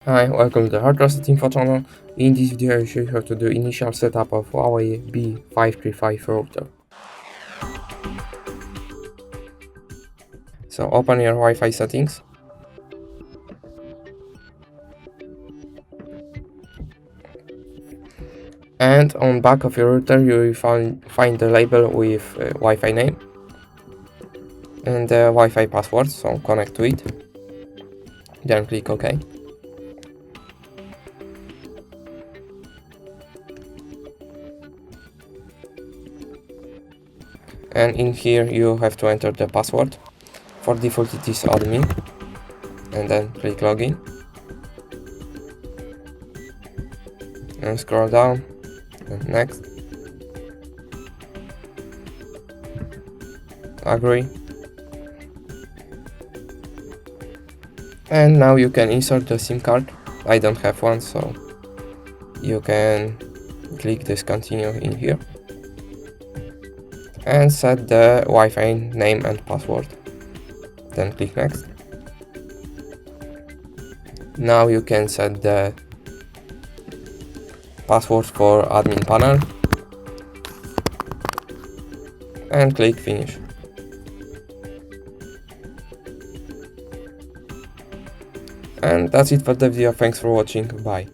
Hi, welcome to the Hard Trusted Info channel. In this video I will show you how to do initial setup of Huawei B535 router. So open your Wi-Fi settings and on back of your router you will find the label with Wi-Fi name and the Wi-Fi password, so connect to it, then click OK. And in here you have to enter the password. For default it is admin, and then click login and scroll down and next, agree, and now you can insert the SIM card. I don't have one, so you can click this continue in here and set the Wi-Fi name and password, then click next. Now you can set the password for admin panel and click finish. And that's it for the video. Thanks for watching. Bye.